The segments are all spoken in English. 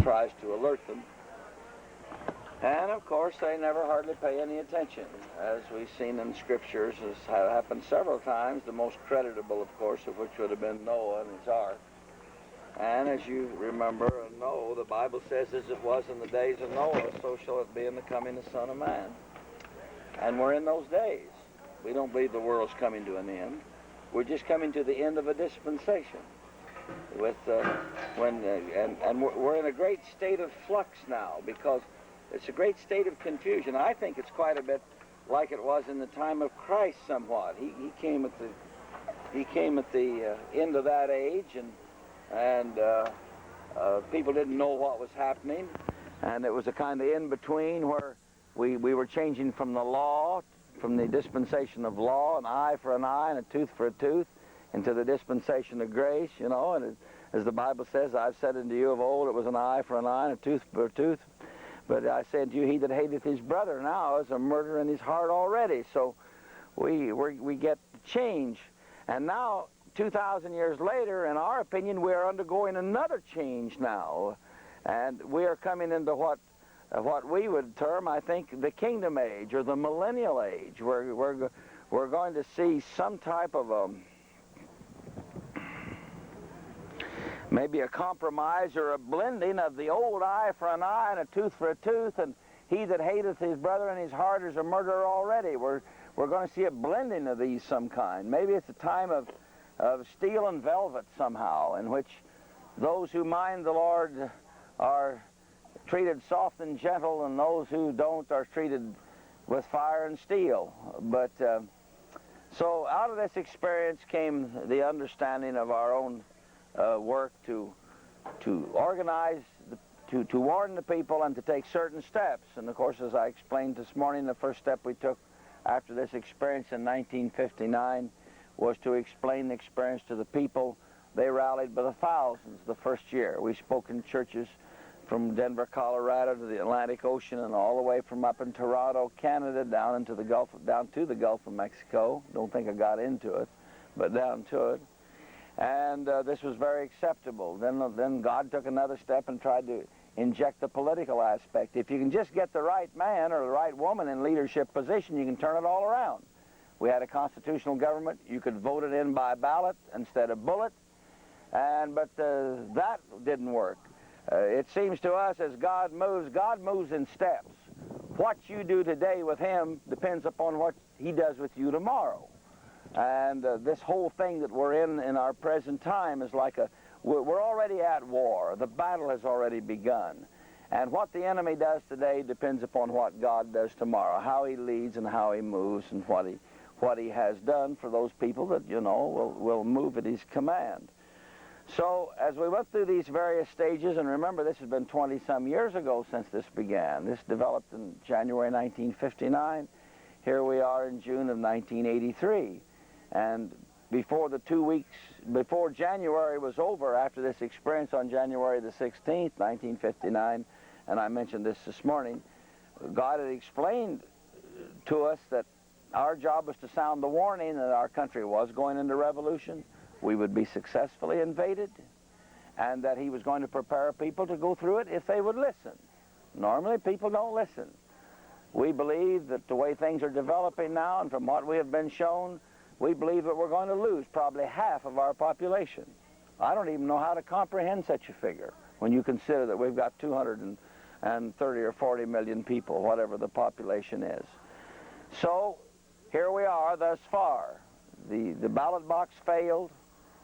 tries to alert them. And of course, they never hardly pay any attention. As we've seen in scriptures, has happened several times, the most creditable, of course, of which would have been Noah and his ark. And as you remember and know, the Bible says, as it was in the days of Noah, so shall it be in the coming of the Son of Man. And we're in those days. We don't believe the world's coming to an end. We're just coming to the end of a dispensation. We're in a great state of flux now, because it's a great state of confusion. I think it's quite a bit like it was in the time of Christ somewhat. He came at the end of that age, and people didn't know what was happening, and it was a kind of in-between where we were changing from the law, from the dispensation of law, an eye for an eye and a tooth for a tooth, into the dispensation of grace, you know. And as the Bible says, I've said unto you of old, it was an eye for an eye and a tooth for a tooth. But I say unto you, he that hateth his brother now is a murderer in his heart already. So we get change. And now, 2,000 years later, in our opinion, we are undergoing another change now. And we are coming into what we would term, I think, the kingdom age or the millennial age. We're going to see some type of maybe a compromise or a blending of the old eye for an eye and a tooth for a tooth, and he that hateth his brother in his heart is a murderer already. We're going to see a blending of these some kind. Maybe it's a time of steel and velvet somehow, in which those who mind the Lord are treated soft and gentle, and those who don't are treated with fire and steel. But so out of this experience came the understanding of our own work to organize, to warn the people and to take certain steps. And of course, as I explained this morning, the first step we took after this experience in 1959 was to explain the experience to the people. They rallied by the thousands the first year. We spoke in churches from Denver, Colorado to the Atlantic Ocean, and all the way from up in Toronto, Canada, down to the Gulf of Mexico. Don't think I got into it, but down to it. And this was very acceptable. Then God took another step and tried to inject the political aspect. If you can just get the right man or the right woman in leadership position, you can turn it all around. We had a constitutional government. You could vote it in by ballot instead of bullet, but that didn't work. It seems to us as God moves in steps. What you do today with him depends upon what he does with you tomorrow. And this whole thing that we're in our present time is like we're already at war. The battle has already begun. And what the enemy does today depends upon what God does tomorrow, how he leads and how he moves, and what he has done for those people that, you know, will move at his command. So as we went through these various stages, and remember this has been 20-some years ago since this began. This developed in January 1959. Here we are in June of 1983. And before the 2 weeks, before January was over, after this experience on January the 16th, 1959, and I mentioned this morning, God had explained to us that our job was to sound the warning that our country was going into revolution, we would be successfully invaded, and that he was going to prepare people to go through it if they would listen. Normally, people don't listen. We believe that the way things are developing now, and from what we have been shown, we believe that we're going to lose probably half of our population. I don't even know how to comprehend such a figure when you consider that we've got 230 or 40 million people, whatever the population is. So here we are thus far. The ballot box failed,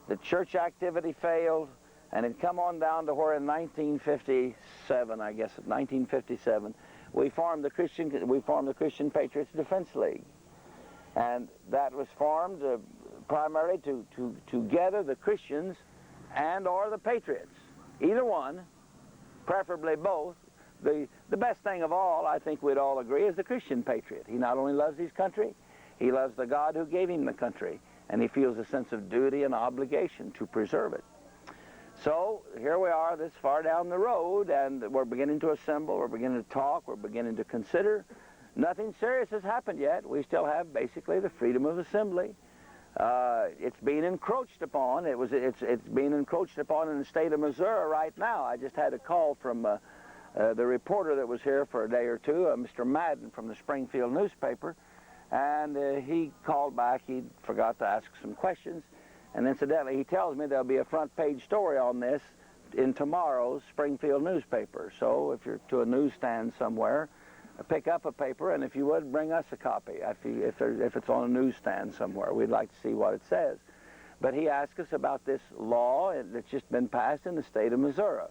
the church activity failed, and it come on down to where in 1957, I guess, 1957, we formed the Christian Patriots Defense League. And that was formed primarily to gather the Christians and or the Patriots. Either one, preferably both. The best thing of all, I think we'd all agree, is the Christian patriot. He not only loves his country, he loves the God who gave him the country, and he feels a sense of duty and obligation to preserve it. So here we are this far down the road, and we're beginning to assemble, we're beginning to talk, we're beginning to consider. Nothing serious has happened yet. We still have basically the freedom of assembly. It's being encroached upon. It's being encroached upon in the state of Missouri right now. I just had a call from the reporter that was here for a day or two, Mr. Madden from the Springfield newspaper, and he called back. He forgot to ask some questions, and incidentally, he tells me there'll be a front page story on this in tomorrow's Springfield newspaper. So if you're to a newsstand somewhere, pick up a paper, and if you would, bring us a copy if it's on a newsstand somewhere. We'd like to see what it says. But he asked us about this law that's just been passed in the state of Missouri.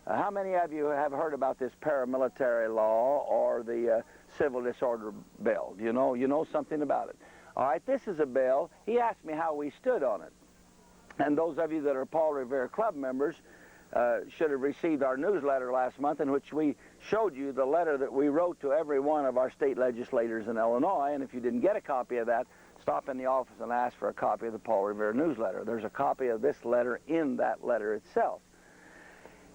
How many of you have heard about this paramilitary law or the civil disorder bill? You know something about it. All right, this is a bill. He asked me how we stood on it. And those of you that are Paul Revere Club members should have received our newsletter last month, in which we showed you the letter that we wrote to every one of our state legislators in Illinois. And if you didn't get a copy of that, stop in the office and ask for a copy of the Paul Revere newsletter. There's a copy of this letter in that letter itself.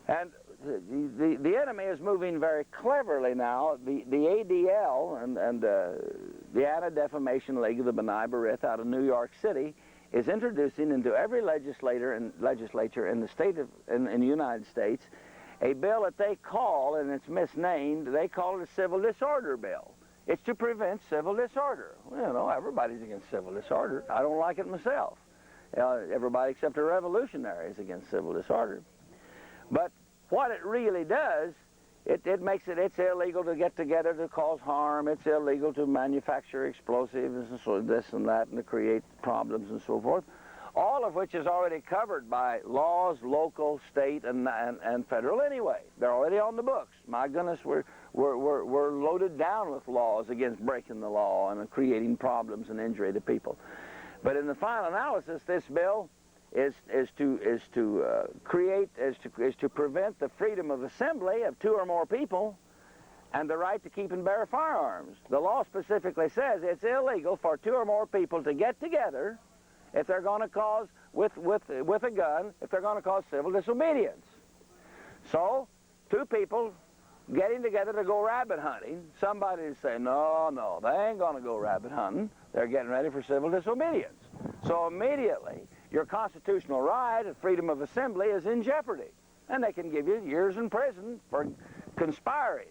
And the enemy is moving very cleverly now. The ADL and the Anti-Defamation League of the B'nai B'rith out of New York City is introducing into every legislature in the United States a bill that they call, and it's misnamed, they call it a civil disorder bill. It's to prevent civil disorder. Well, you know, everybody's against civil disorder. I don't like it myself. Everybody except a revolutionary is against civil disorder. But what it really does, it makes it's illegal to get together to cause harm. It's illegal to manufacture explosives and so this and that and to create problems and so forth, all of which is already covered by laws, local, state, and federal anyway. They're already on the books. My goodness, we're loaded down with laws against breaking the law and creating problems and injury to people. But in the final analysis, this bill is to prevent the freedom of assembly of 2 or more people and the right to keep and bear firearms. The law specifically says it's illegal for 2 or more people to get together if they're going to cause, with a gun, if they're going to cause civil disobedience. So, 2 people getting together to go rabbit hunting, somebody would say, no, they ain't going to go rabbit hunting. They're getting ready for civil disobedience. So immediately, your constitutional right of freedom of assembly is in jeopardy. And they can give you years in prison for conspiring.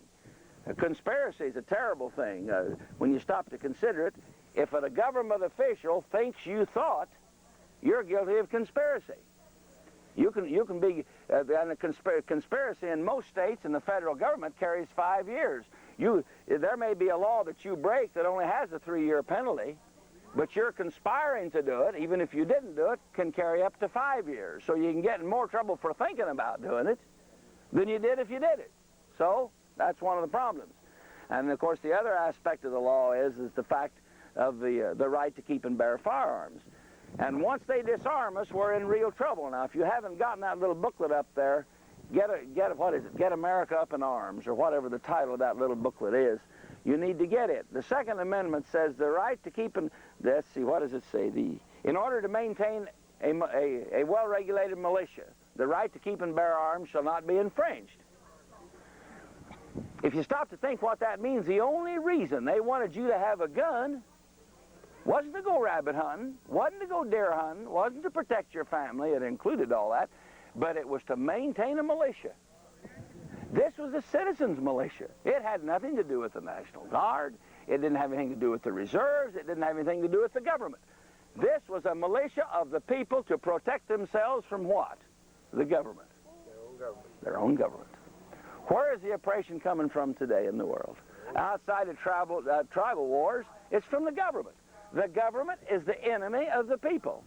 A conspiracy is a terrible thing. When you stop to consider it, if a government official thinks you thought, you're guilty of conspiracy. You can be, and a conspiracy in most states and the federal government carries 5 years. There may be a law that you break that only has a 3-year penalty, but you're conspiring to do it, even if you didn't do it, can carry up to 5 years. So you can get in more trouble for thinking about doing it than you did if you did it. So that's one of the problems. And of course the other aspect of the law is the fact of the right to keep and bear firearms. And once they disarm us, we're in real trouble. Now, if you haven't gotten that little booklet up there, what is it? Get America Up in Arms, or whatever the title of that little booklet is. You need to get it. The Second Amendment says the right to keep and, let's see, what does it say? In order to maintain a well-regulated militia, the right to keep and bear arms shall not be infringed. If you stop to think what that means, the only reason they wanted you to have a gun wasn't to go rabbit hunting, wasn't to go deer hunting, wasn't to protect your family. It included all that, but it was to maintain a militia. This was a citizens' militia. It had nothing to do with the National Guard. It didn't have anything to do with the reserves. It didn't have anything to do with the government. This was a militia of the people to protect themselves from what? The government. Their own government. Their own government. Where is the oppression coming from today in the world? Outside of tribal wars, it's from the government. The government is the enemy of the people.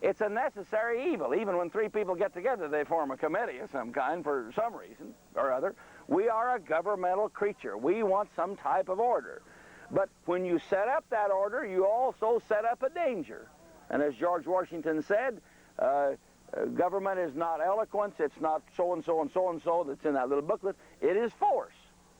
It's a necessary evil. Even when 3 people get together, they form a committee of some kind for some reason or other. We are a governmental creature. We want some type of order. But when you set up that order, you also set up a danger. And as George Washington said, government is not eloquence. It's not so-and-so and so-and-so that's in that little booklet. It is force.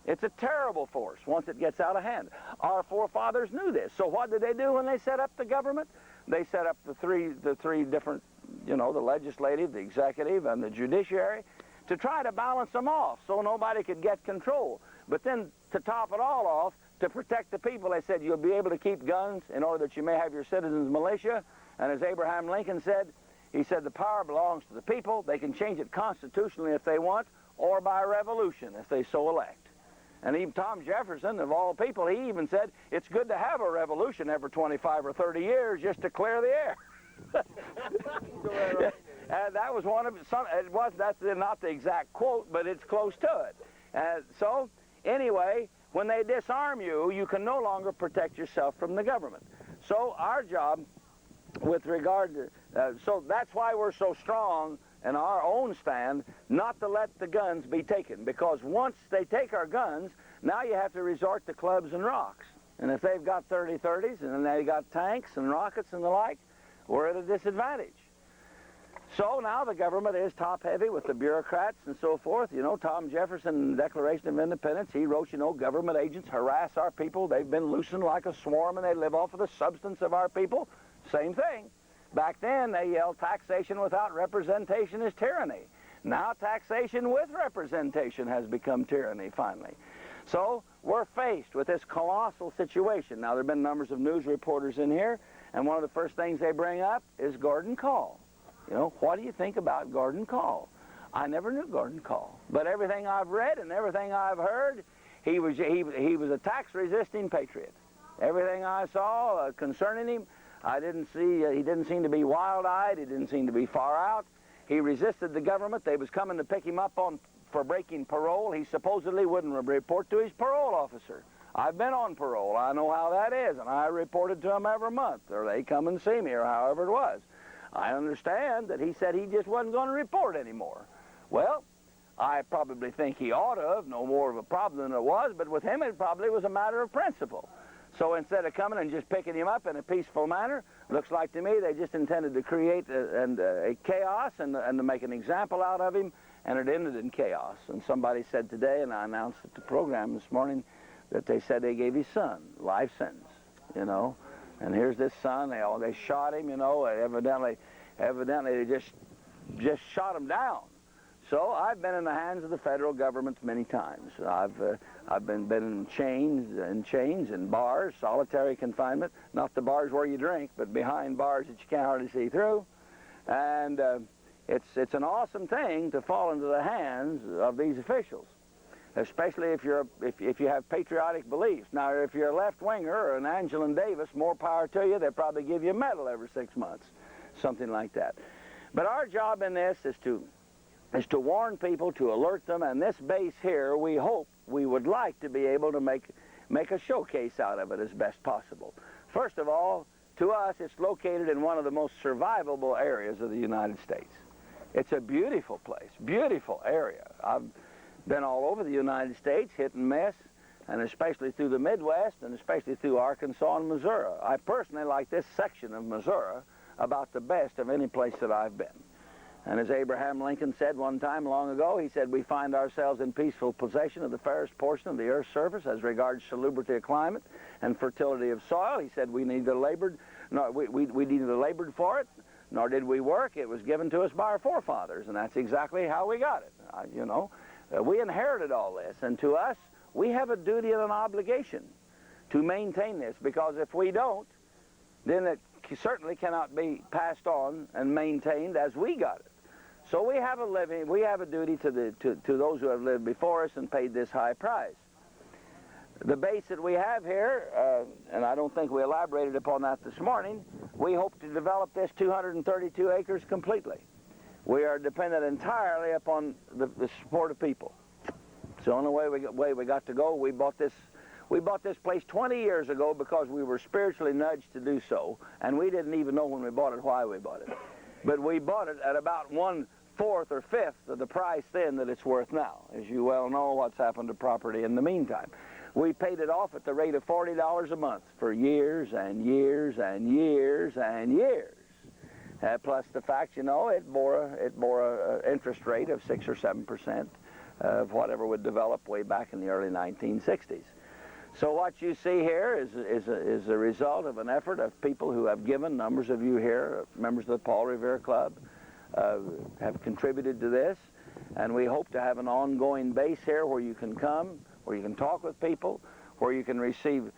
It's a terrible force once it gets out of hand. Our forefathers knew this. So what did they do when they set up the government? They set up the three different, the legislative, the executive, and the judiciary to try to balance them off so nobody could get control. But then to top it all off, to protect the people, they said you'll be able to keep guns in order that you may have your citizens' militia, And as Abraham Lincoln said, he said the power belongs to the people. They can change it constitutionally if they want, or by revolution if they so elect. And even Tom Jefferson, of all people, he even said it's good to have a revolution every 25 or 30 years just to clear the air. And that was one of some. It was that's not the exact quote, but it's close to it. So anyway, when they disarm you, you can no longer protect yourself from the government. So our job, with regard to, so that's why we're so strong in our own stand, not to let the guns be taken, because once they take our guns, now you have to resort to clubs and rocks. And if they've got 30-30s and then they got tanks and rockets and the like, we're at a disadvantage. So now the government is top-heavy with the bureaucrats and so forth. You know, Tom Jefferson in the Declaration of Independence, he wrote, you know, government agents harass our people. They've been loosened like a swarm and they live off of the substance of our people. Same thing. Back then, they yelled taxation without representation is tyranny. Now taxation with representation has become tyranny, finally. So we're faced with this colossal situation. Now, there have been numbers of news reporters in here, and one of the first things they bring up is Gordon Call. You know, what do you think about Gordon Call? I never knew Gordon Call, but everything I've read and everything I've heard, he was a tax-resisting patriot. Everything I saw concerning him, I didn't see, he didn't seem to be wild-eyed, he didn't seem to be far out. He resisted the government. They was coming to pick him up for breaking parole. He supposedly wouldn't report to his parole officer. I've been on parole. I know how that is, and I reported to them every month, or they come and see me, or however it was. I understand that he said he just wasn't going to report anymore. Well, I probably think he ought to have, no more of a problem than it was, but with him it probably was a matter of principle. So instead of coming and just picking him up in a peaceful manner, looks like to me they just intended to create a chaos and to make an example out of him, and it ended in chaos. And somebody said today, and I announced at the program this morning, that they said they gave his son life sentence, you know. And here's this son, they shot him, you know, evidently they just shot him down. So I've been in the hands of the federal government many times. I've been in chains and bars, solitary confinement, not the bars where you drink, but behind bars that you can't hardly see through. And it's an awesome thing to fall into the hands of these officials, especially if you have patriotic beliefs. Now, if you're a left-winger or an Angelin Davis, more power to you. They'll probably give you a medal every 6 months, something like that. But our job in this is to warn people, to alert them, and this base here, we would like to be able to make a showcase out of it as best possible. First of all, to us, it's located in one of the most survivable areas of the United States. It's a beautiful place, beautiful area. I've been all over the United States, hit and miss, and especially through the Midwest, and especially through Arkansas and Missouri. I personally like this section of Missouri about the best of any place that I've been. And as Abraham Lincoln said one time long ago, he said, we find ourselves in peaceful possession of the fairest portion of the earth's surface as regards salubrity of climate and fertility of soil. He said, we neither labored for it, nor did we work. It was given to us by our forefathers, and that's exactly how we got it. You know, we inherited all this, and to us, we have a duty and an obligation to maintain this, because if we don't, then it certainly cannot be passed on and maintained as we got it. So we have a duty to those who have lived before us and paid this high price. The base that we have here, and I don't think we elaborated upon that this morning, we hope to develop this 232 acres completely. We are dependent entirely upon the support of people. It's the only way we got to go. We bought this place 20 years ago because we were spiritually nudged to do so, and we didn't even know when we bought it why we bought it. But we bought it at about 1/4 or 5th of the price then that it's worth now. As you well know, what's happened to property in the meantime. We paid it off at the rate of $40 a month for years and years and years and years. Plus the fact, you know, it bore an interest rate of 6 or 7% of whatever would develop way back in the early 1960s. So what you see here is a result of an effort of people who have given. Numbers of you here, members of the Paul Revere Club, have contributed to this, and we hope to have an ongoing base here where you can come, where you can talk with people, where you can receive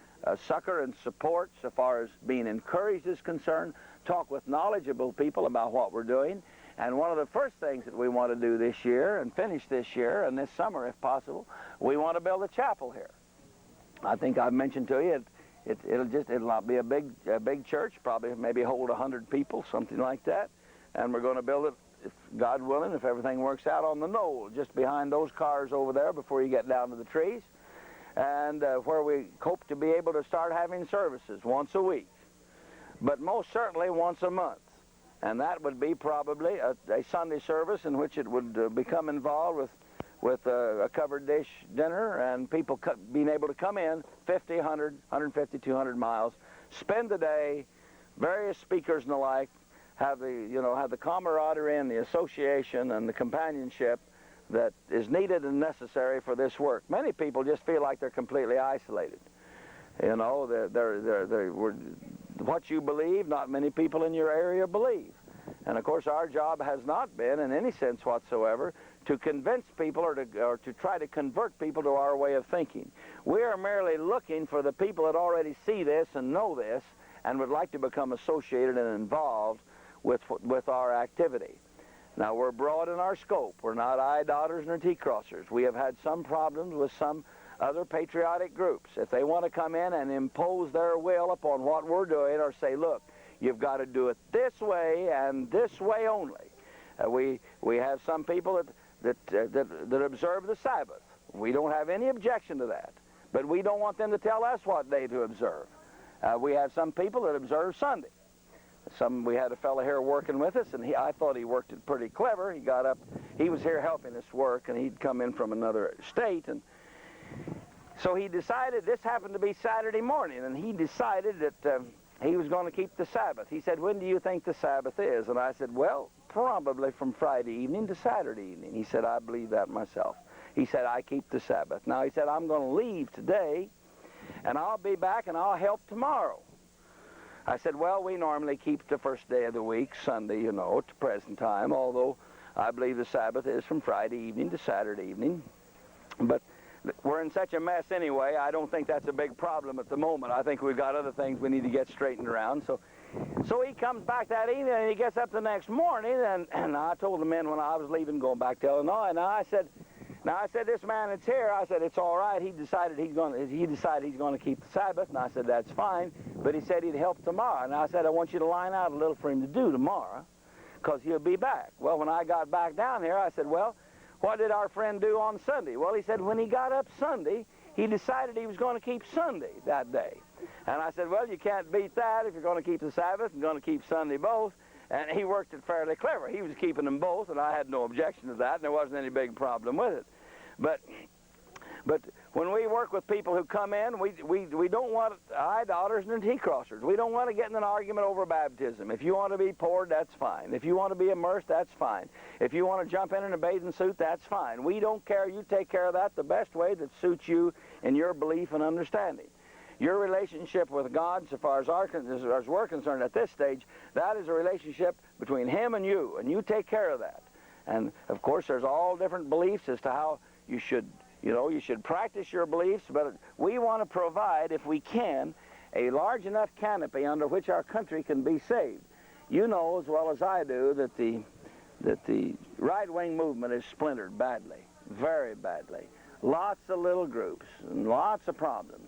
succor and support so far as being encouraged is concerned, talk with knowledgeable people about what we're doing. And one of the first things that we want to do this year and finish this year and this summer if possible, we want to build a chapel here. I think I've mentioned to you it'll not be a big church, probably maybe hold 100 people, something like that. And we're going to build it, if God willing, if everything works out, on the knoll, just behind those cars over there before you get down to the trees, and where we hope to be able to start having services once a week, but most certainly once a month. And that would be probably a Sunday service in which it would become involved with a covered dish dinner and people being able to come in 50, 100, 150, 200 miles, spend the day, various speakers and the like, have the camaraderie and the association and the companionship that is needed and necessary for this work. Many people just feel like they're completely isolated. You know, what you believe, not many people in your area believe. And of course our job has not been, in any sense whatsoever, to convince people or to try to convert people to our way of thinking. We are merely looking for the people that already see this and know this and would like to become associated and involved with our activity. Now, we're broad in our scope. We're not I-dotters nor T-crossers. We have had some problems with some other patriotic groups. If they want to come in and impose their will upon what we're doing or say, look, you've got to do it this way and this way only. We have some people that observe the Sabbath. We don't have any objection to that. But we don't want them to tell us what day to observe. We have some people that observe Sunday. We had a fellow here working with us, and I thought he worked it pretty clever. He got up, he was here helping us work, and he'd come in from another state, and so he decided, this happened to be Saturday morning, and he decided that he was going to keep the Sabbath. He said, when do you think the Sabbath is? And I said, well, probably from Friday evening to Saturday evening. He said, I believe that myself. He said, I keep the Sabbath. Now, he said, I'm going to leave today, and I'll be back, and I'll help tomorrow. I said, well, we normally keep the first day of the week, Sunday, you know, to present time, although I believe the Sabbath is from Friday evening to Saturday evening. But we're in such a mess anyway, I don't think that's a big problem at the moment. I think we've got other things we need to get straightened around. So he comes back that evening, and he gets up the next morning, and I told the men when I was leaving, going back to Illinois, and I said, this man that's here, I said, it's all right. He decided he's going to keep the Sabbath, and I said, that's fine. But he said he'd help tomorrow. And I said, I want you to line out a little for him to do tomorrow, because he'll be back. Well, when I got back down here, I said, well, what did our friend do on Sunday? Well, he said when he got up Sunday, he decided he was going to keep Sunday that day. And I said, well, you can't beat that if you're going to keep the Sabbath and going to keep Sunday both. And he worked it fairly clever. He was keeping them both, and I had no objection to that, and there wasn't any big problem with it. But when we work with people who come in, we don't want I-dotters and T-crossers. We don't want to get in an argument over baptism. If you want to be poured, that's fine. If you want to be immersed, that's fine. If you want to jump in a bathing suit, that's fine. We don't care. You take care of that the best way that suits you in your belief and understanding. Your relationship with God, so far as we're concerned at this stage, that is a relationship between Him and you take care of that. And, of course, there's all different beliefs as to how you should practice your beliefs, but we want to provide, if we can, a large enough canopy under which our country can be saved. You know as well as I do that the right-wing movement is splintered badly, very badly. Lots of little groups and lots of problems.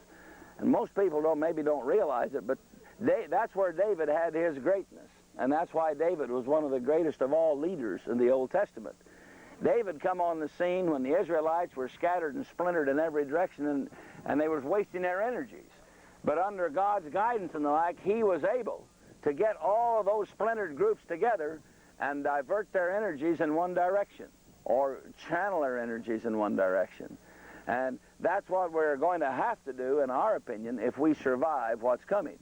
And most people maybe don't realize it, but that's where David had his greatness. And that's why David was one of the greatest of all leaders in the Old Testament. David come on the scene when the Israelites were scattered and splintered in every direction, and they was wasting their energies. But under God's guidance and the like, he was able to get all of those splintered groups together and divert their energies in one direction, or channel their energies in one direction. And that's what we're going to have to do, in our opinion, if we survive what's coming.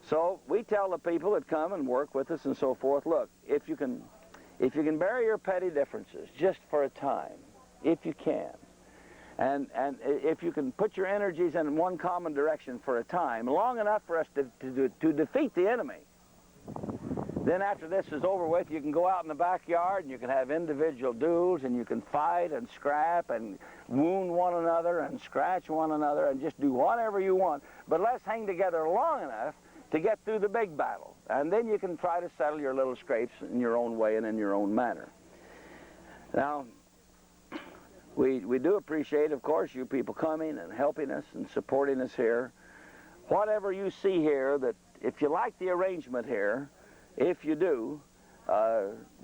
So we tell the people that come and work with us and so forth, look, if you can bury your petty differences just for a time, if you can, and if you can put your energies in one common direction for a time, long enough for us to defeat the enemy, Then after this is over with, you can go out in the backyard and you can have individual duels and you can fight and scrap and wound one another and scratch one another and just do whatever you want. But let's hang together long enough to get through the big battle. And then you can try to settle your little scrapes in your own way and in your own manner. Now, we do appreciate, of course, you people coming and helping us and supporting us here. Whatever you see here, that if you like the arrangement here, if you do,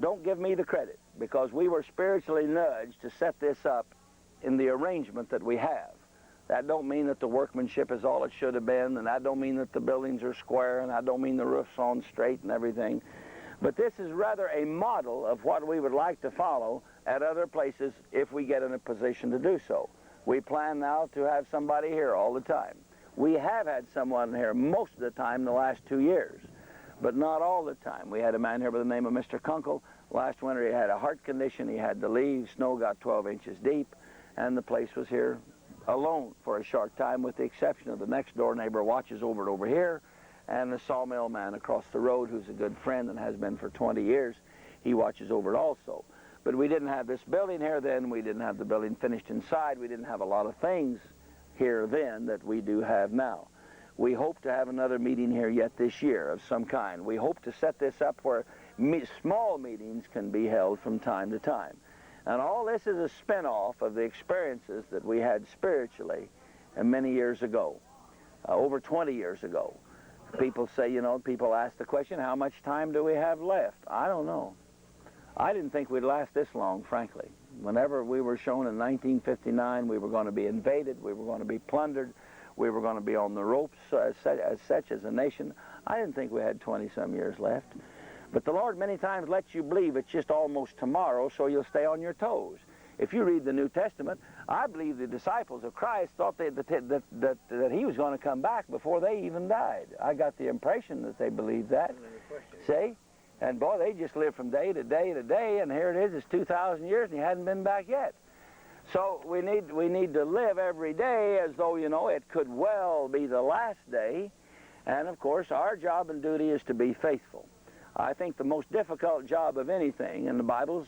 don't give me the credit, because we were spiritually nudged to set this up in the arrangement that we have. That don't mean that the workmanship is all it should have been, and that don't mean that the buildings are square, and that don't mean the roof's on straight and everything. But this is rather a model of what we would like to follow at other places if we get in a position to do so. We plan now to have somebody here all the time. We have had someone here most of the time the last 2 years, but not all the time. We had a man here by the name of Mr. Kunkel. Last winter he had a heart condition. He had to leave. Snow got 12 inches deep, and the place was here alone for a short time, with the exception of the next door neighbor watches over it over here, and the sawmill man across the road, who's a good friend and has been for 20 years. He watches over it also. But we didn't have this building here then. We didn't have the building finished inside. We didn't have a lot of things here then that we do have now. We hope to have another meeting here yet this year of some kind. We hope to set this up where small meetings can be held from time to time. And all this is a spin-off of the experiences that we had spiritually many years ago, over 20 years ago. People say, you know, people ask the question, how much time do we have left? I don't know. I didn't think we'd last this long, frankly. Whenever we were shown in 1959 we were going to be invaded, we were going to be plundered, we were going to be on the ropes as such as a nation, I didn't think we had 20-some years left. But the Lord many times lets you believe it's just almost tomorrow, so you'll stay on your toes. If you read the New Testament, I believe the disciples of Christ thought that he was going to come back before they even died. I got the impression that they believed that. See? And boy, they just lived from day to day to day, and here it is, it's 2,000 years, and he hadn't been back yet. So we need to live every day as though, you know, it could well be the last day. And of course, our job and duty is to be faithful. I think the most difficult job of anything, and the Bible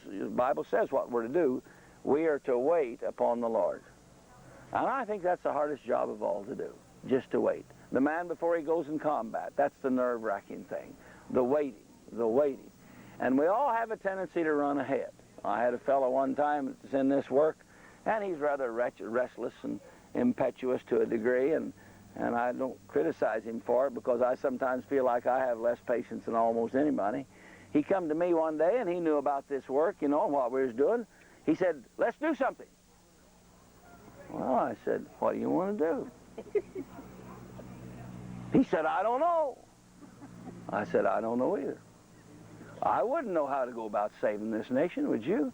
says what we're to do, we are to wait upon the Lord. And I think that's the hardest job of all to do, just to wait. The man before he goes in combat, that's the nerve-wracking thing, the waiting, the waiting. And we all have a tendency to run ahead. I had a fellow one time that's in this work, and he's rather restless and impetuous to a degree, and I don't criticize him for it, because I sometimes feel like I have less patience than almost anybody. He come to me one day, and he knew about this work, you know, and what we was doing. He said, let's do something. Well, I said, what do you want to do? He said, I don't know. I said, I don't know either. I wouldn't know how to go about saving this nation, would you?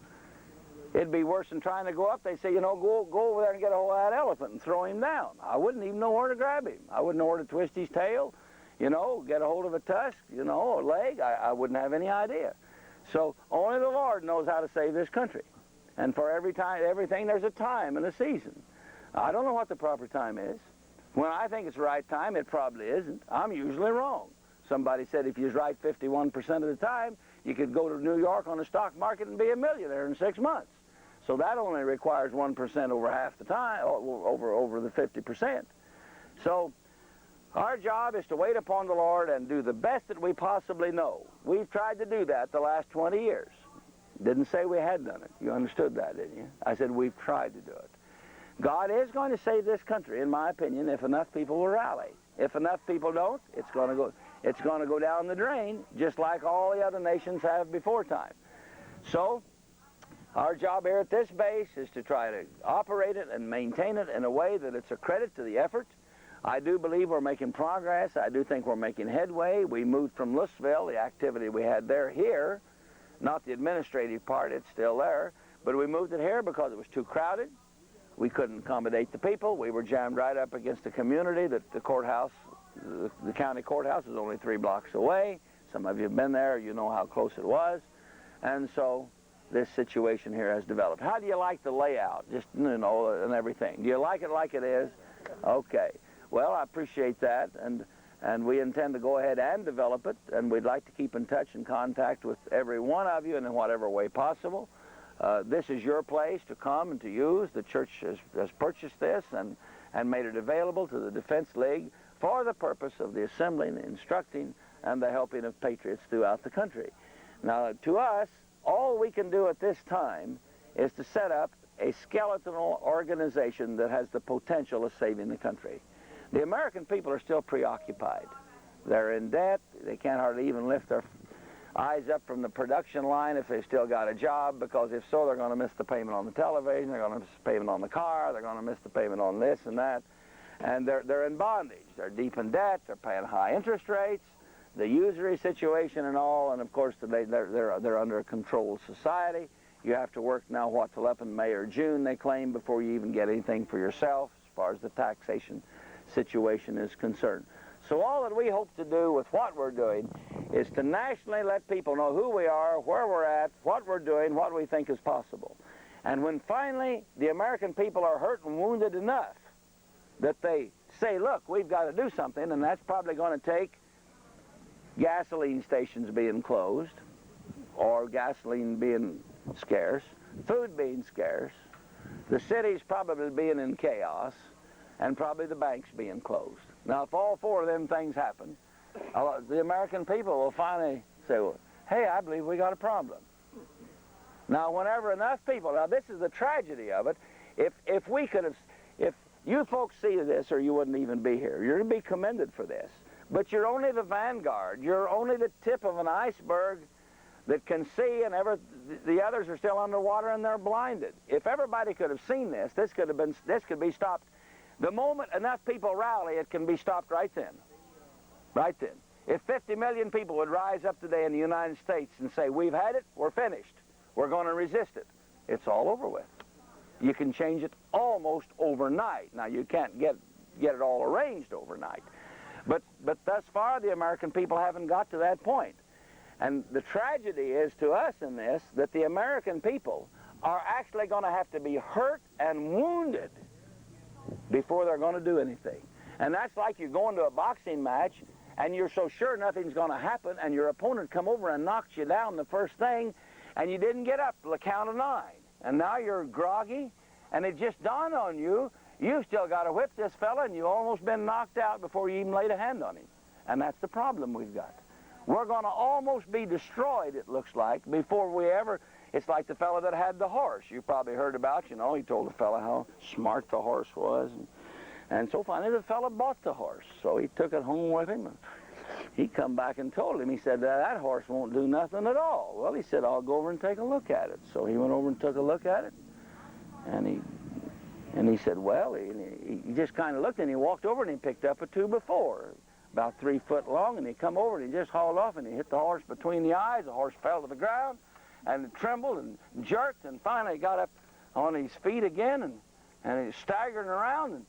It'd be worse than trying to go up. They say, you know, go over there and get a hold of that elephant and throw him down. I wouldn't even know where to grab him. I wouldn't know where to twist his tail, you know, get a hold of a tusk, you know, a leg. I wouldn't have any idea. So only the Lord knows how to save this country. And for everything, there's a time and a season. I don't know what the proper time is. When I think it's the right time, it probably isn't. I'm usually wrong. Somebody said if you was right 51% of the time, you could go to New York on the stock market and be a millionaire in 6 months. So that only requires 1% over half the time, over the 50%. So our job is to wait upon the Lord and do the best that we possibly know. We've tried to do that the last 20 years. Didn't say we had done it. You understood that, didn't you? I said we've tried to do it. God is going to save this country, in my opinion, if enough people will rally. If enough people don't, it's going to go down the drain, just like all the other nations have before time. So our job here at this base is to try to operate it and maintain it in a way that it's a credit to the effort. I do believe we're making progress. I do think we're making headway. We moved from Louisville, the activity we had there, here. Not the administrative part, it's still there. But we moved it here because it was too crowded. We couldn't accommodate the people. We were jammed right up against the community that the courthouse, the county courthouse is only 3 blocks away. Some of you have been there. You know how close it was. And so this situation here has developed. How do you like the layout? Just, you know, and everything. Do you like it like it is? Okay. Well, I appreciate that. And and we intend to go ahead and develop it, and we'd like to keep in touch and contact with every one of you in whatever way possible. This is your place to come and to use. The church has purchased this and made it available to the Defense League for the purpose of the assembling, instructing, and the helping of patriots throughout the country. Now, to us, all we can do at this time is to set up a skeletal organization that has the potential of saving the country. The American people are still preoccupied. They're in debt. They can't hardly even lift their eyes up from the production line if they've still got a job, because if so, they're going to miss the payment on the television, they're going to miss the payment on the car, they're going to miss the payment on this and that, and they're in bondage. They're deep in debt, they're paying high interest rates, the usury situation and all, and of course they're under a controlled society. You have to work now, what, till up in May or June, they claim, before you even get anything for yourself as far as the taxation situation is concerned. So all that we hope to do with what we're doing is to nationally let people know who we are, where we're at, what we're doing, what we think is possible. And when finally the American people are hurt and wounded enough that they say, look, we've got to do something, and that's probably going to take gasoline stations being closed, or gasoline being scarce, food being scarce, the cities probably being in chaos, and probably the banks being closed. Now, if all four of them things happen, the American people will finally say, well, hey, I believe we got a problem. Now, whenever enough people, now this is the tragedy of it, if we could have, if you folks see this, or you wouldn't even be here, you're to be commended for this, but you're only the vanguard, you're only the tip of an iceberg that can see, and the others are still underwater and they're blinded. If everybody could have seen this, this could be stopped. The moment enough people rally, it can be stopped right then. Right then. If 50 million people would rise up today in the United States and say, we've had it, we're finished, we're going to resist it, it's all over with. You can change it almost overnight. Now, you can't get it all arranged overnight. But thus far, the American people haven't got to that point. And the tragedy is to us in this that the American people are actually going to have to be hurt and wounded before they're going to do anything. And that's like you're going to a boxing match and you're so sure nothing's going to happen, and your opponent come over and knocks you down the first thing, and you didn't get up till the count of 9. And now you're groggy, and it just dawned on you, you've still got to whip this fella, and you've almost been knocked out before you even laid a hand on him. And that's the problem we've got. We're going to almost be destroyed, it looks like, before we ever... It's like the fellow that had the horse. You probably heard about, you know, he told the fellow how smart the horse was. And so finally the fellow bought the horse. So he took it home with him. And he come back and told him, he said, that horse won't do nothing at all. Well, he said, I'll go over and take a look at it. So he went over and took a look at it. And he said, well, he just kind of looked, and he walked over and he picked up a 2x4, about 3 foot long, and he come over and he just hauled off and he hit the horse between the eyes. The horse fell to the ground. And it trembled and jerked, and finally got up on his feet again, and he was staggering around,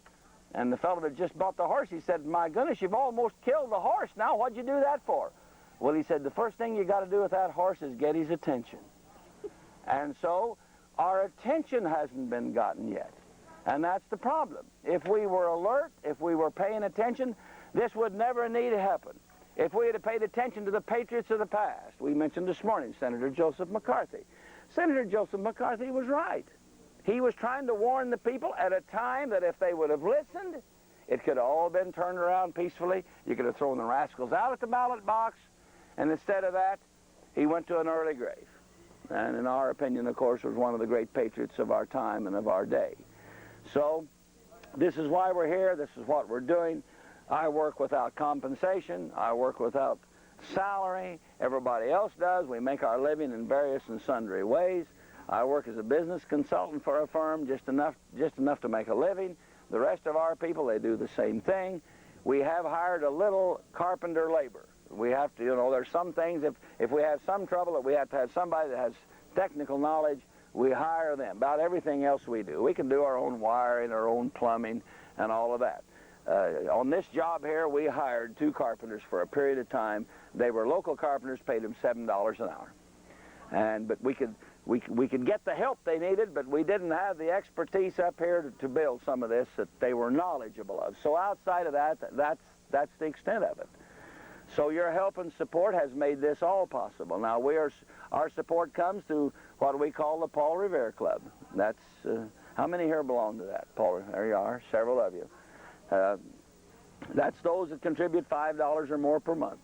and the fellow that just bought the horse, he said, my goodness, you've almost killed the horse. Now, what'd you do that for? Well, he said, the first thing you got to do with that horse is get his attention. And so our attention hasn't been gotten yet, and that's the problem. If we were alert, if we were paying attention, this would never need to happen. If we had paid attention to the patriots of the past, we mentioned this morning Senator Joseph McCarthy. Senator Joseph McCarthy was right. He was trying to warn the people at a time that if they would have listened, it could have all been turned around peacefully. You could have thrown the rascals out at the ballot box, and instead of that, he went to an early grave. And in our opinion, of course, was one of the great patriots of our time and of our day. So this is why we're here. This is what we're doing. I work without compensation. I work without salary. Everybody else does. We make our living in various and sundry ways. I work as a business consultant for a firm, just enough to make a living. The rest of our people, they do the same thing. We have hired a little carpenter labor. We have to, you know, there's some things, if we have some trouble that we have to have somebody that has technical knowledge, we hire them. About everything else we do. We can do our own wiring, our own plumbing, and all of that. On this job here, we hired 2 carpenters for a period of time. They were local carpenters, paid them $7 an hour. But we could get the help they needed, but we didn't have the expertise up here to build some of this that they were knowledgeable of. So outside of that, That's the extent of it. So your help and support has made this all possible. Now our support comes through what we call the Paul Revere Club. That's how many here belong to that? Paul, there you are, several of you. That's those that contribute $5 or more per month.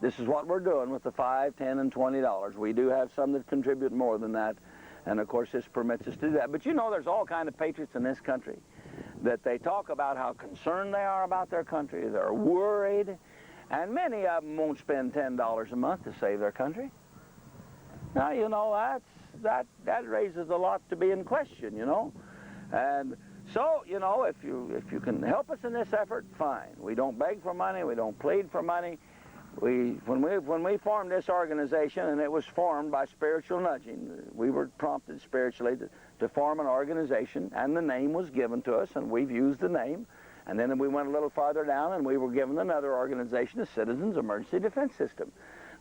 This is what we're doing with the $5, $10, and $20. We do have some that contribute more than that, and of course this permits us to do that. But you know, there's all kind of patriots in this country that they talk about how concerned they are about their country. They're worried, and many of them won't spend $10 a month to save their country. Now, you know, that raises a lot to be in question, you know. And so, you know, if you can help us in this effort, fine. We don't beg for money. We don't plead for money. When we formed this organization, and it was formed by spiritual nudging, we were prompted spiritually to form an organization, and the name was given to us, and we've used the name. And then we went a little farther down, and we were given another organization, the Citizens Emergency Defense System.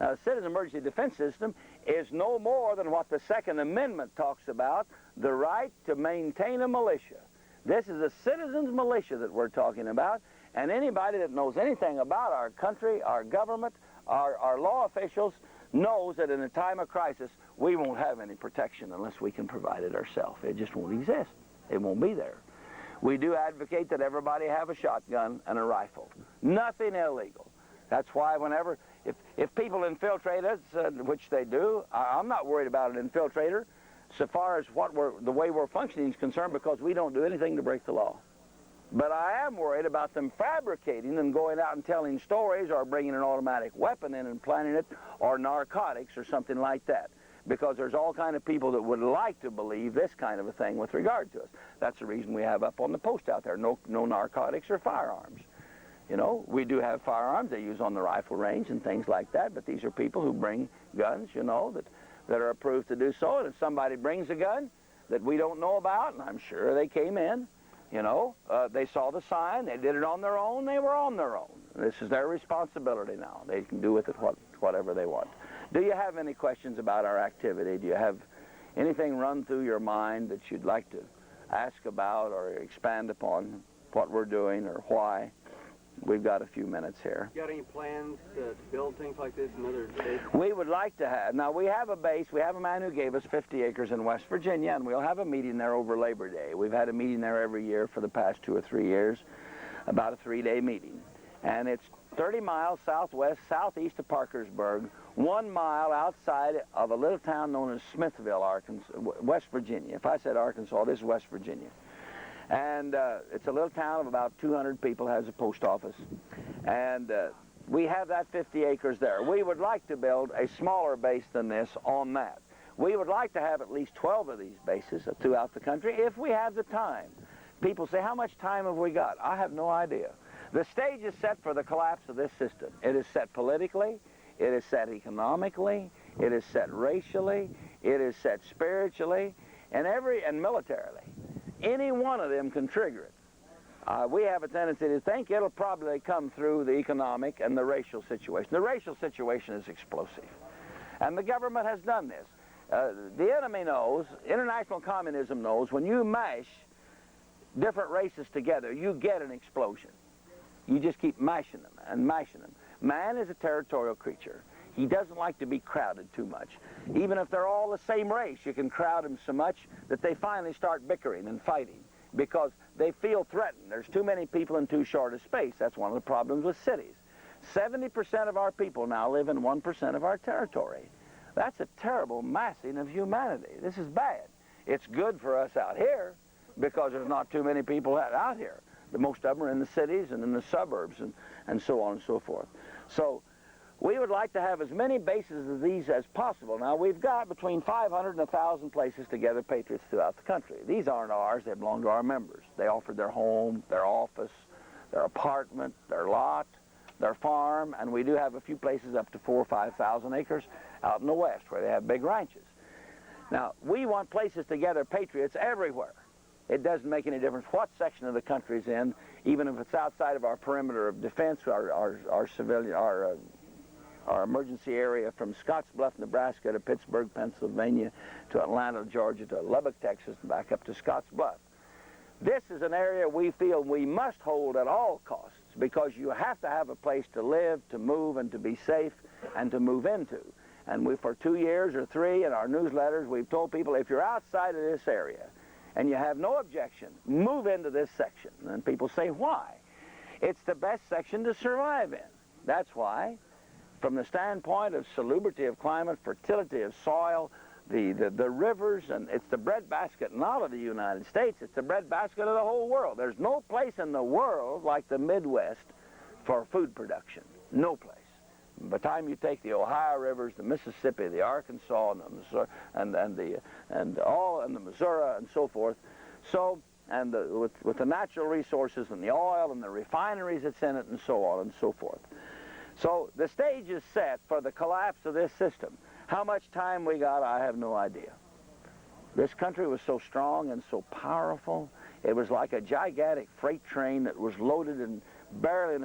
Now, the Citizens Emergency Defense System is no more than what the Second Amendment talks about, the right to maintain a militia. This is a citizens' militia that we're talking about, and anybody that knows anything about our country, our government, our law officials, knows that in a time of crisis, we won't have any protection unless we can provide it ourselves. It just won't exist. It won't be there. We do advocate that everybody have a shotgun and a rifle. Nothing illegal. That's why whenever, if people infiltrate us, which they do, I'm not worried about an infiltrator so far as the way we're functioning is concerned, because we don't do anything to break the law. But I am worried about them fabricating and going out and telling stories, or bringing an automatic weapon in and planting it, or narcotics or something like that. Because there's all kind of people that would like to believe this kind of a thing with regard to us. That's the reason we have up on the post out there, no narcotics or firearms. You know, we do have firearms they use on the rifle range and things like that, but these are people who bring guns, you know, that are approved to do so. And if somebody brings a gun that we don't know about, and I'm sure they came in, you know, they saw the sign, they did it on their own, they were on their own. This is their responsibility now. They can do with it whatever they want. Do you have any questions about our activity? Do you have anything run through your mind that you'd like to ask about or expand upon what we're doing or why? We've got a few minutes here. You got any plans to build things like this in other states? We would like to have. Now, we have a base. We have a man who gave us 50 acres in West Virginia, and we'll have a meeting there over Labor Day. We've had a meeting there every year for the past 2 or 3 years, about a 3-day meeting. And it's 30 miles southeast of Parkersburg, 1 mile outside of a little town known as Smithville, Arkansas, West Virginia. If I said Arkansas, this is West Virginia. And it's a little town of about 200 people, has a post office. And we have that 50 acres there. We would like to build a smaller base than this on that. We would like to have at least 12 of these bases throughout the country if we have the time. People say, how much time have we got? I have no idea. The stage is set for the collapse of this system. It is set politically, it is set economically, it is set racially, it is set spiritually, and militarily. Any one of them can trigger it. We have a tendency to think it'll probably come through the economic and the racial situation. The racial situation is explosive. And the government has done this. The enemy knows, international communism knows, when you mash different races together, you get an explosion. You just keep mashing them and mashing them. Man is a territorial creature. He doesn't like to be crowded too much. Even if they're all the same race, you can crowd them so much that they finally start bickering and fighting because they feel threatened. There's too many people in too short a space. That's one of the problems with cities. 70% of our people now live in 1% of our territory. That's a terrible massing of humanity. This is bad. It's good for us out here because there's not too many people out here. Most of them are in the cities and in the suburbs and so on and so forth. So we would like to have as many bases of these as possible. Now, we've got between 500 and 1,000 places to gather patriots throughout the country. These aren't ours. They belong to our members. They offered their home, their office, their apartment, their lot, their farm, and we do have a few places up to 4,000 or 5,000 acres out in the west where they have big ranches. Now, we want places to gather patriots everywhere. It doesn't make any difference what section of the country's in, even if it's outside of our perimeter of defense, our emergency area from Scottsbluff, Nebraska to Pittsburgh, Pennsylvania, to Atlanta, Georgia, to Lubbock, Texas, and back up to Scottsbluff. This is an area we feel we must hold at all costs because you have to have a place to live, to move, and to be safe, and to move into. And we, for 2 years or 3 in our newsletters, we've told people, if you're outside of this area and you have no objection, move into this section. And people say, why? It's the best section to survive in. That's why. From the standpoint of salubrity of climate, fertility of soil, the rivers, and it's the breadbasket not of the United States, it's the breadbasket of the whole world. There's no place in the world like the Midwest for food production. No place. By the time you take the Ohio rivers, the Mississippi, the Arkansas, and the Missouri, and the Missouri, and so forth, so with the natural resources and the oil and the refineries that's in it, and so on and so forth. So the stage is set for the collapse of this system. How much time we got, I have no idea. This country was so strong and so powerful. It was like a gigantic freight train that was loaded and barely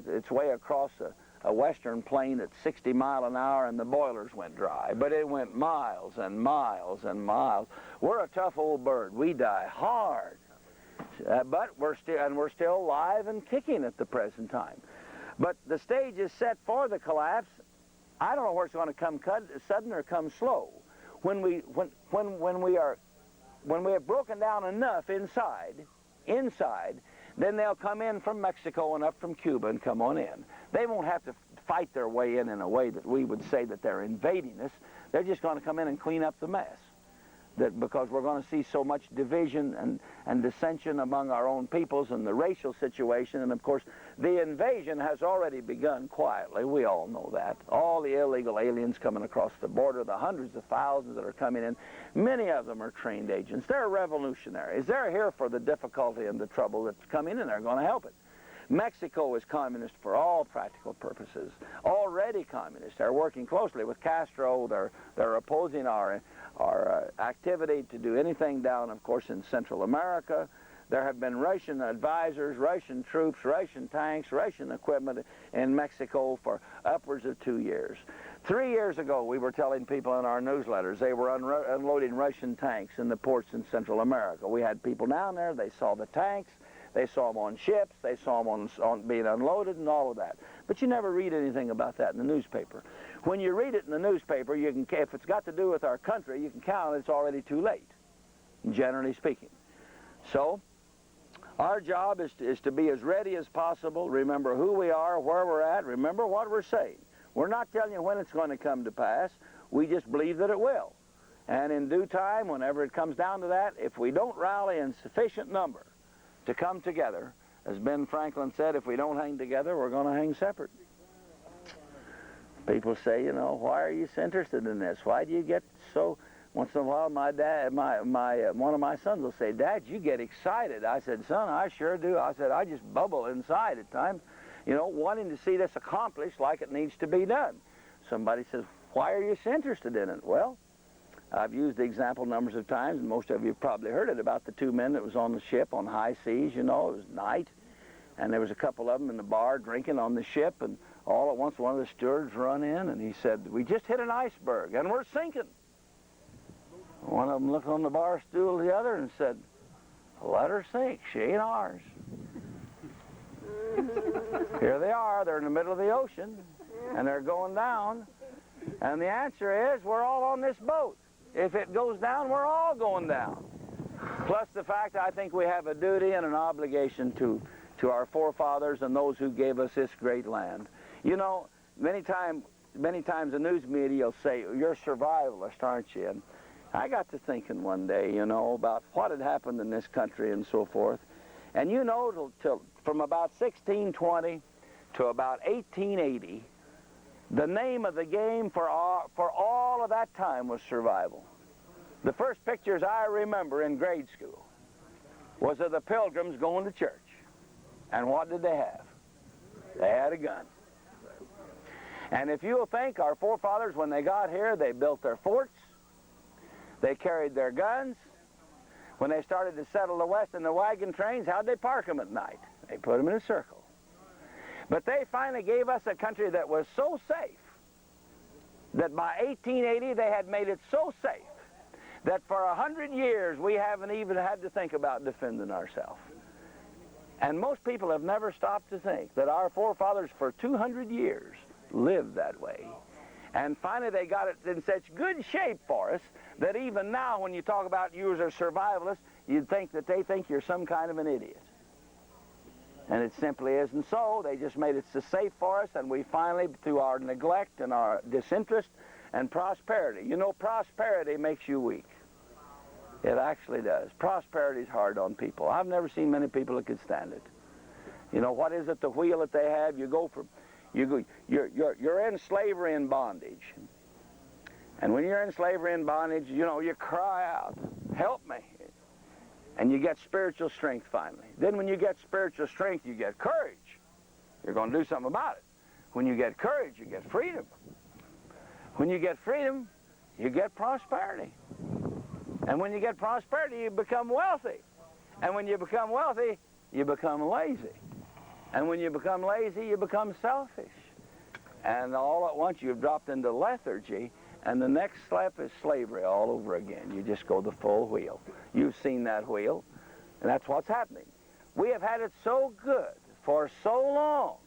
its way across a western plain at 60 miles an hour, and the boilers went dry. But it went miles and miles and miles. We're a tough old bird. We die hard. But we're still alive and kicking at the present time. But the stage is set for the collapse. I don't know where it's going to come sudden or come slow. When we have broken down enough inside, then they'll come in from Mexico and up from Cuba and come on in. They won't have to fight their way in a way that we would say that they're invading us. They're just going to come in and clean up the mess. Because we're going to see so much division and dissension among our own peoples and the racial situation. And of course, the invasion has already begun quietly. We all know that. All the illegal aliens coming across the border, the hundreds of thousands that are coming in, many of them are trained agents. They're revolutionaries. They're here for the difficulty and the trouble that's coming, and they're going to help it. Mexico is communist for all practical purposes, already communist. They're working closely with Castro. They're opposing our activity to do anything down, of course, in Central America. There have been Russian advisors, Russian troops, Russian tanks, Russian equipment in Mexico for upwards of 2 years. 3 years ago, we were telling people in our newsletters they were unloading Russian tanks in the ports in Central America. We had people down there. They saw the tanks. They saw them on ships, they saw them on being unloaded and all of that. But you never read anything about that in the newspaper. When you read it in the newspaper, you can, if it's got to do with our country, you can count it's already too late, generally speaking. So, our job is to be as ready as possible, remember who we are, where we're at, remember what we're saying. We're not telling you when it's going to come to pass, we just believe that it will. And in due time, whenever it comes down to that, if we don't rally in sufficient number to come together, as Ben Franklin said, if we don't hang together, we're going to hang separate. People say, you know, why are you so interested in this? Why do you get so... Once in a while, my dad, one of my sons will say, Dad, you get excited. I said, son, I sure do. I said, I just bubble inside at times, you know, wanting to see this accomplished like it needs to be done. Somebody says, why are you so interested in it? Well, I've used the example numbers of times, and most of you have probably heard it, about the 2 men that was on the ship on high seas, you know. It was night, and there was a couple of them in the bar drinking on the ship, and all at once one of the stewards run in, and he said, we just hit an iceberg, and we're sinking. One of them looked on the bar stool to the other and said, let her sink, she ain't ours. Here they are, they're in the middle of the ocean, and they're going down, and the answer is, we're all on this boat. If it goes down, we're all going down. Plus the fact I think we have a duty and an obligation to our forefathers and those who gave us this great land. You know, many times the news media will say, you're a survivalist, aren't you? And I got to thinking one day, you know, about what had happened in this country and so forth. And you know, from about 1620 to about 1880, the name of the game for all of that time was survival. The first pictures I remember in grade school was of the Pilgrims going to church. And what did they have? They had a gun. And if you'll think, our forefathers, when they got here, they built their forts. They carried their guns. When they started to settle the West in the wagon trains, how'd they park them at night? They put them in a circle. But they finally gave us a country that was so safe that by 1880 they had made it so safe that for 100 years we haven't even had to think about defending ourselves. And most people have never stopped to think that our forefathers for 200 years lived that way. And finally they got it in such good shape for us that even now when you talk about you as a survivalist, you'd think that they think you're some kind of an idiot. And it simply isn't so. They just made it so safe for us, and we finally, through our neglect and our disinterest and prosperity. You know, prosperity makes you weak. It actually does. Prosperity is hard on people. I've never seen many people that could stand it. You know, what is it, the wheel that they have? You're in slavery and bondage. And when you're in slavery and bondage, you know, you cry out, help me. And you get spiritual strength finally. Then when you get spiritual strength, you get courage. You're going to do something about it. When you get courage, you get freedom. When you get freedom, you get prosperity. And when you get prosperity, you become wealthy. And when you become wealthy, you become lazy. And when you become lazy, you become selfish. And all at once, you've dropped into lethargy. And the next step is slavery all over again. You just go the full wheel. You've seen that wheel, and that's what's happening. We have had it so good for so long.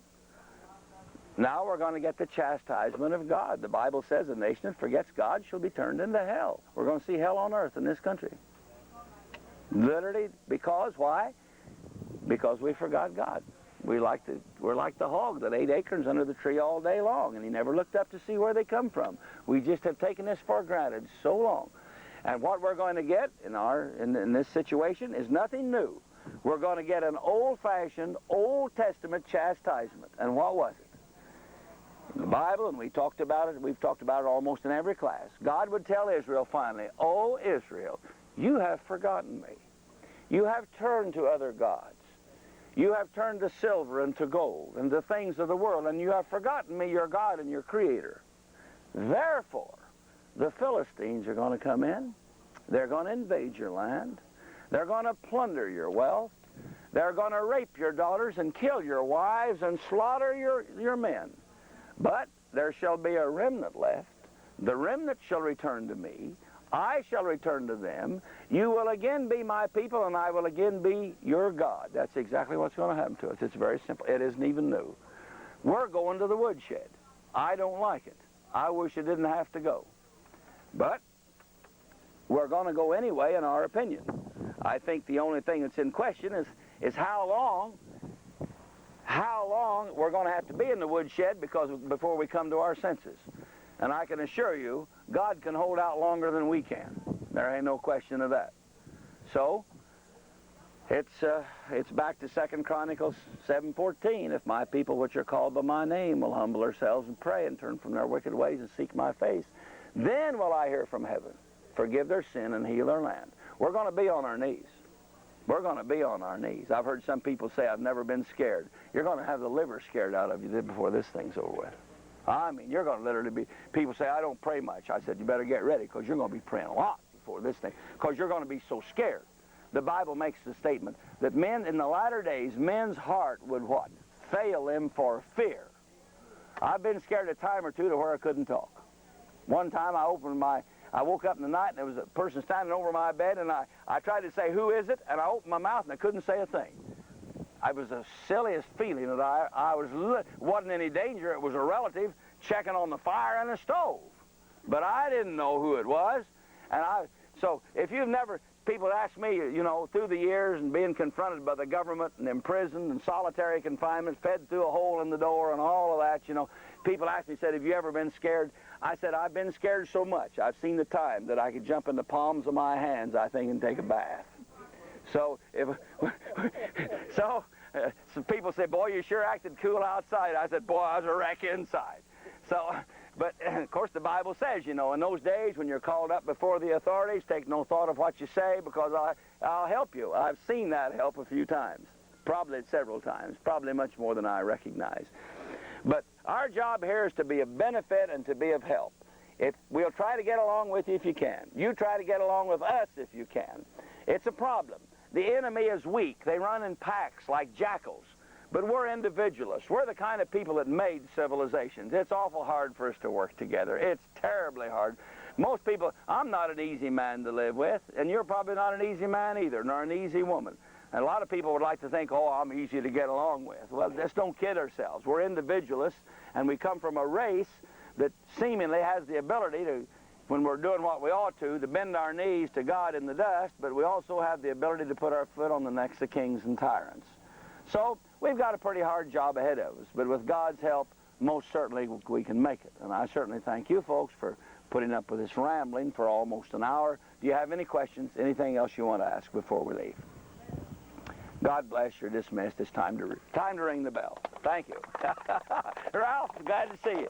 Now we're going to get the chastisement of God. The Bible says a nation that forgets God shall be turned into hell. We're going to see hell on earth in this country. Literally, because, why? Because we forgot God. We're like the hog that ate acorns under the tree all day long, and he never looked up to see where they come from. We just have taken this for granted so long. And what we're going to get in this situation is nothing new. We're going to get an old-fashioned, Old Testament chastisement. And what was it? In the Bible, and we've talked about it almost in every class. God would tell Israel finally, "O Israel, you have forgotten me. You have turned to other gods. You have turned to silver and to gold and to things of the world, and you have forgotten me, your God and your Creator. Therefore, the Philistines are going to come in. They're going to invade your land. They're going to plunder your wealth. They're going to rape your daughters and kill your wives and slaughter your men. But there shall be a remnant left. The remnant shall return to me. I shall return to them. You will again be my people, and I will again be your God." That's exactly what's going to happen to us. It's very simple. It isn't even new. We're going to the woodshed. I don't like it. I wish it didn't have to go. But we're going to go anyway, in our opinion. I think the only thing that's in question is how long we're going to have to be in the woodshed before we come to our senses. And I can assure you, God can hold out longer than we can. There ain't no question of that. So, it's back to 2 Chronicles 7:14. "If my people which are called by my name will humble themselves and pray and turn from their wicked ways and seek my face, then will I hear from heaven, forgive their sin and heal their land." We're going to be on our knees. We're going to be on our knees. I've heard some people say, "I've never been scared." You're going to have the liver scared out of you before this thing's over with. I mean, you're going to literally be, people say, "I don't pray much." I said, "You better get ready, because you're going to be praying a lot before this thing, because you're going to be so scared." The Bible makes the statement that men, in the latter days, men's heart would what? Fail them for fear. I've been scared a time or two to where I couldn't talk. One time I woke up in the night, and there was a person standing over my bed, and I tried to say, "Who is it?" And I opened my mouth, and I couldn't say a thing. It was the silliest feeling that wasn't any danger. It was a relative checking on the fire in the stove. But I didn't know who it was. So if you've never, people ask me, you know, through the years and being confronted by the government and imprisoned and solitary confinement, fed through a hole in the door and all of that, you know, people ask me, said, "Have you ever been scared?" I said, "I've been scared so much. I've seen the time that I could jump in the palms of my hands, I think, and take a bath." So some people say, "Boy, you sure acted cool outside." I said, "Boy, I was a wreck inside." So, but of course the Bible says, you know, in those days when you're called up before the authorities, take no thought of what you say, because I'll help you. I've seen that help a few times, probably several times, probably much more than I recognize. But our job here is to be of benefit and to be of help. We'll try to get along with you if you can. You try to get along with us if you can. It's a problem. The enemy is weak. They run in packs like jackals. But we're individualists. We're the kind of people that made civilizations. It's awful hard for us to work together. It's terribly hard. Most people, I'm not an easy man to live with, and you're probably not an easy man either, nor an easy woman. And a lot of people would like to think, oh, I'm easy to get along with. Well, just don't kid ourselves. We're individualists, and we come from a race that seemingly has the ability to, when we're doing what we ought to bend our knees to God in the dust, but we also have the ability to put our foot on the necks of kings and tyrants. So we've got a pretty hard job ahead of us, but with God's help, most certainly we can make it. And I certainly thank you folks for putting up with this rambling for almost an hour. Do you have any questions, anything else you want to ask before we leave? God bless. You're dismissed. It's time to ring the bell. Thank you. Ralph, glad to see you.